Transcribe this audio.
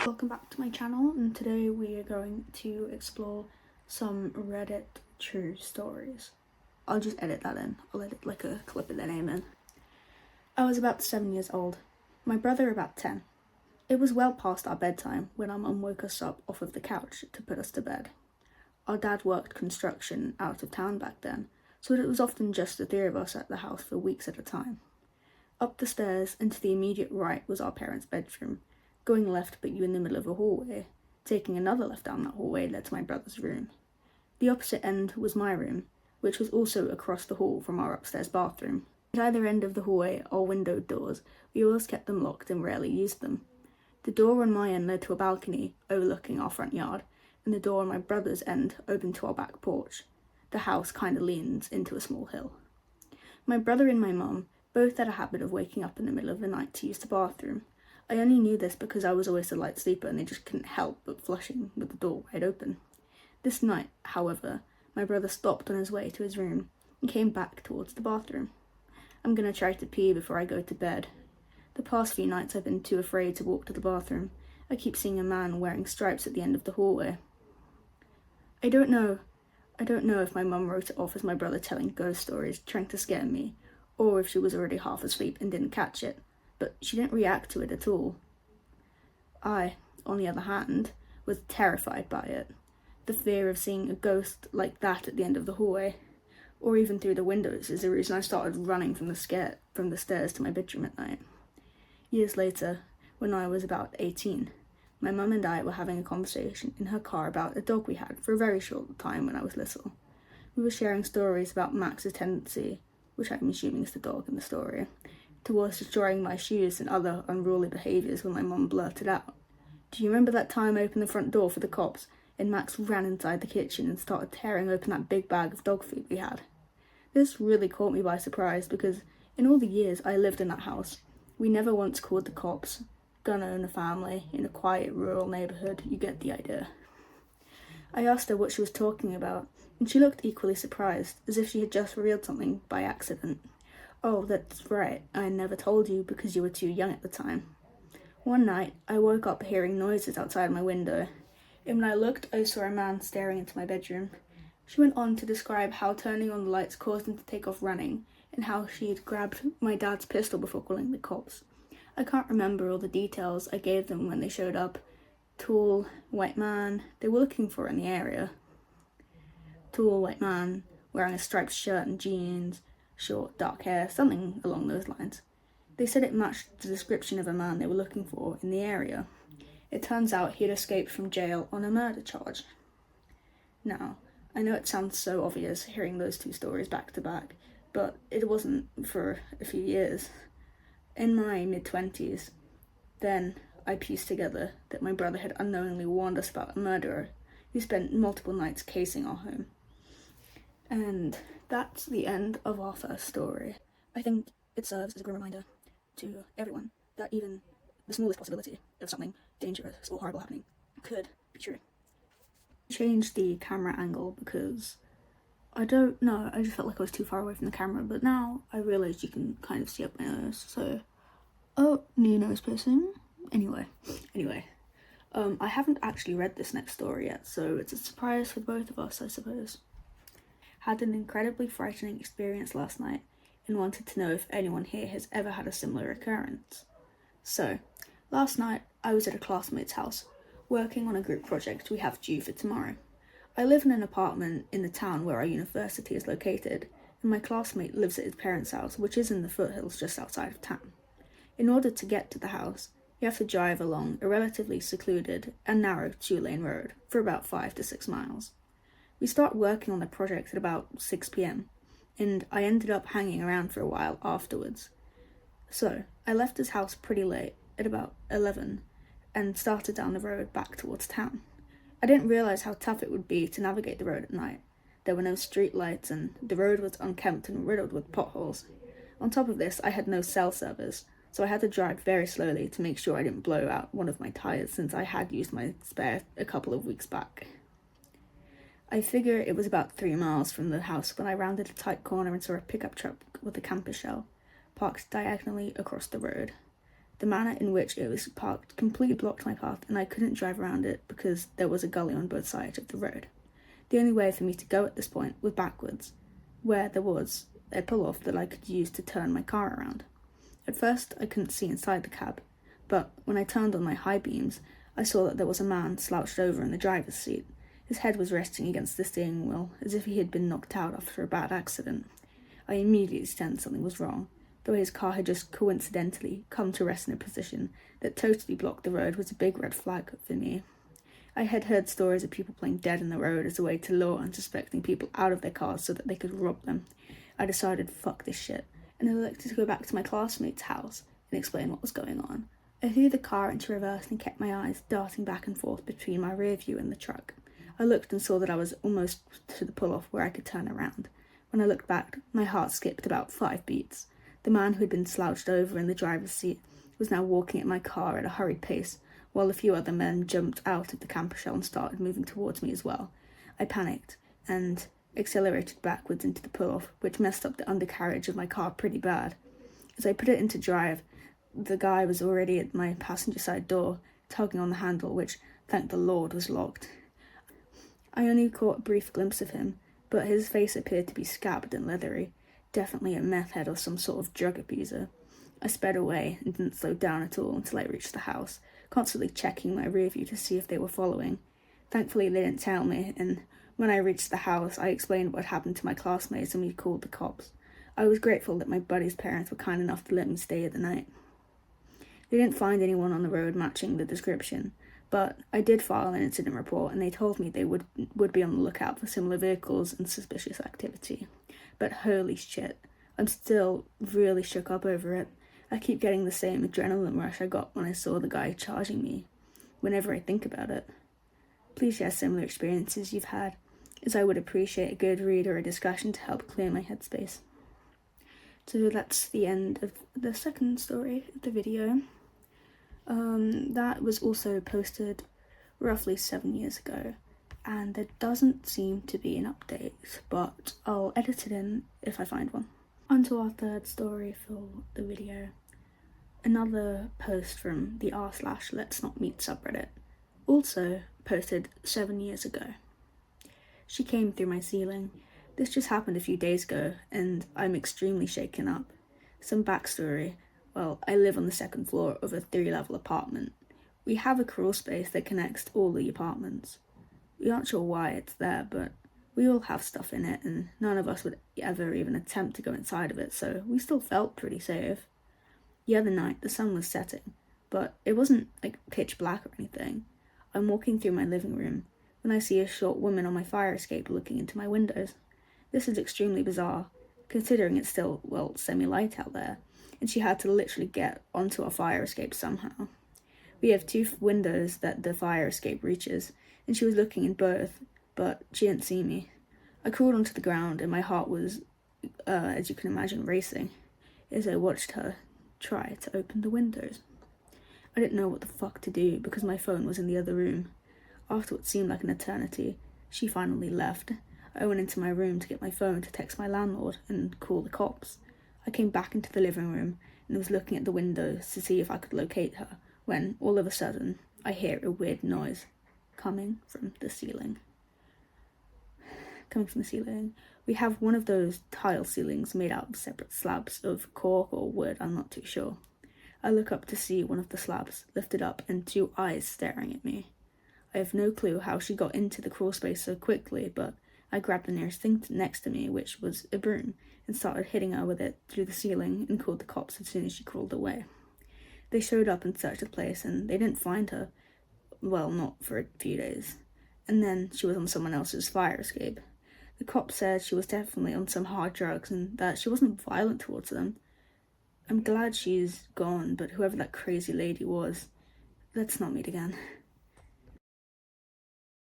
Welcome back to my channel, and today we are going to explore some Reddit true stories. I'll just edit that in. I'll edit like a clip of their name in. I was about 7 years old. My brother about 10. It was well past our bedtime when our mum woke us up off of the couch to put us to bed. Our dad worked construction out of town back then, so it was often just the three of us at the house for weeks at a time. Up the stairs and to the immediate right was our parents' bedroom. Going left put you in the middle of a hallway. Taking another left down that hallway led to my brother's room. The opposite end was my room, which was also across the hall from our upstairs bathroom. At either end of the hallway are windowed doors. We always kept them locked and rarely used them. The door on my end led to a balcony overlooking our front yard, and the door on my brother's end opened to our back porch. The house kind of leans into a small hill. My brother and my mum both had a habit of waking up in the middle of the night to use the bathroom. I only knew this because I was always a light sleeper and they just couldn't help but flushing with the door wide open. This night, however, my brother stopped on his way to his room and came back towards the bathroom. I'm gonna try to pee before I go to bed. The past few nights I've been too afraid to walk to the bathroom. I keep seeing a man wearing stripes at the end of the hallway. I don't know if my mum wrote it off as my brother telling ghost stories, trying to scare me, or if she was already half asleep and didn't catch it, but she didn't react to it at all. I, on the other hand, was terrified by it. The fear of seeing a ghost like that at the end of the hallway, or even through the windows, is the reason I started running from the stairs to my bedroom at night. Years later, when I was about 18, my mum and I were having a conversation in her car about a dog we had for a very short time when I was little. We were sharing stories about Max's tendency, which I'm assuming is the dog in the story, towards destroying my shoes and other unruly behaviours when my mum blurted out, "Do you remember that time I opened the front door for the cops and Max ran inside the kitchen and started tearing open that big bag of dog food we had?" This really caught me by surprise because in all the years I lived in that house, we never once called the cops. Gun-owner family in a quiet rural neighbourhood, you get the idea. I asked her what she was talking about, and she looked equally surprised, as if she had just revealed something by accident. "Oh, that's right, I never told you because you were too young at the time." One night, I woke up hearing noises outside my window, and when I looked, I saw a man staring into my bedroom. She went on to describe how turning on the lights caused him to take off running, and how she had grabbed my dad's pistol before calling the cops. I can't remember all the details I gave them when they showed up. Tall, white man they were looking for in the area. Tall, white man, wearing a striped shirt and jeans, short, dark hair, something along those lines. They said it matched the description of a man they were looking for in the area. It turns out he had escaped from jail on a murder charge. Now, I know it sounds so obvious hearing those two stories back to back, but it wasn't for a few years. In my mid-20s, then I pieced together that my brother had unknowingly warned us about a murderer who spent multiple nights casing our home. And that's the end of our first story. I think it serves as a grim reminder to everyone that even the smallest possibility of something dangerous or horrible happening could be true. I changed the camera angle because I don't know, I just felt like I was too far away from the camera, but now I realised you can kind of see up my nose, so... Oh, new nose piercing. Anyway. I haven't actually read this next story yet, so it's a surprise for both of us, I suppose. Had an incredibly frightening experience last night and wanted to know if anyone here has ever had a similar occurrence. So, last night I was at a classmate's house, working on a group project we have due for tomorrow. I live in an apartment in the town where our university is located, and my classmate lives at his parents' house, which is in the foothills just outside of town. In order to get to the house, you have to drive along a relatively secluded and narrow 2-lane road for about 5 to 6 miles. We start working on the project at about 6 p.m, and I ended up hanging around for a while afterwards. So, I left his house pretty late, at about 11, and started down the road back towards town. I didn't realise how tough it would be to navigate the road at night. There were no street lights, and the road was unkempt and riddled with potholes. On top of this, I had no cell service, so I had to drive very slowly to make sure I didn't blow out one of my tyres since I had used my spare a couple of weeks back. I figure it was about 3 miles from the house when I rounded a tight corner and saw a pickup truck with a camper shell parked diagonally across the road. The manner in which it was parked completely blocked my path, and I couldn't drive around it because there was a gully on both sides of the road. The only way for me to go at this point was backwards, where there was a pull-off that I could use to turn my car around. At first, I couldn't see inside the cab, but when I turned on my high beams, I saw that there was a man slouched over in the driver's seat. His head was resting against the steering wheel, as if he had been knocked out after a bad accident. I immediately sensed something was wrong, though his car had just coincidentally come to rest in a position that totally blocked the road was a big red flag for me. I had heard stories of people playing dead in the road as a way to lure unsuspecting people out of their cars so that they could rob them. I decided, fuck this shit, and elected to go back to my classmate's house and explain what was going on. I threw the car into reverse and kept my eyes darting back and forth between my rear view and the truck. I looked and saw that I was almost to the pull-off where I could turn around. When I looked back, my heart skipped about 5 beats. The man who had been slouched over in the driver's seat was now walking at my car at a hurried pace, while a few other men jumped out of the camper shell and started moving towards me as well. I panicked and accelerated backwards into the pull-off, which messed up the undercarriage of my car pretty bad. As I put it into drive, the guy was already at my passenger side door, tugging on the handle, which, thank the Lord, was locked. I only caught a brief glimpse of him, but his face appeared to be scabbed and leathery, definitely a meth head or some sort of drug abuser. I sped away and didn't slow down at all until I reached the house, constantly checking my rear view to see if they were following. Thankfully, they didn't tell me, and when I reached the house, I explained what happened to my classmates and we called the cops. I was grateful that my buddy's parents were kind enough to let me stay the night. They didn't find anyone on the road matching the description, but I did file an incident report and they told me they would be on the lookout for similar vehicles and suspicious activity. But holy shit, I'm still really shook up over it. I keep getting the same adrenaline rush I got when I saw the guy charging me, whenever I think about it. Please share similar experiences you've had, as I would appreciate a good read or a discussion to help clear my headspace. So that's the end of the second story of the video. That was also posted roughly 7 years ago, and there doesn't seem to be an update, but I'll edit it in if I find one. On to our third story for the video. Another post from the r/Let's Not Meet subreddit, also posted 7 years ago. She came through my ceiling. This just happened a few days ago, and I'm extremely shaken up. Some backstory. Well, I live on the second floor of a 3-level apartment. We have a crawl space that connects all the apartments. We aren't sure why it's there, but we all have stuff in it, and none of us would ever even attempt to go inside of it, so we still felt pretty safe. The other night, the sun was setting, but it wasn't like pitch black or anything. I'm walking through my living room when I see a short woman on my fire escape looking into my windows. This is extremely bizarre, considering it's still, well, semi-light out there, and she had to literally get onto our fire escape somehow. We have 2 windows that the fire escape reaches, and she was looking in both, but she didn't see me. I crawled onto the ground and my heart was, as you can imagine, racing as I watched her try to open the windows. I didn't know what the fuck to do because my phone was in the other room. After what seemed like an eternity, she finally left. I went into my room to get my phone to text my landlord and call the cops. I came back into the living room and was looking at the windows to see if I could locate her, when, all of a sudden, I hear a weird noise coming from the ceiling. We have one of those tile ceilings made out of separate slabs of cork or wood, I'm not too sure. I look up to see one of the slabs lifted up and 2 eyes staring at me. I have no clue how she got into the crawl space so quickly, but I grabbed the nearest thing next to me, which was a broom, and started hitting her with it through the ceiling and called the cops as soon as she crawled away. They showed up and searched the place, and they didn't find her. Well, not for a few days. And then she was on someone else's fire escape. The cops said she was definitely on some hard drugs and that she wasn't violent towards them. I'm glad she's gone, but whoever that crazy lady was, let's not meet again.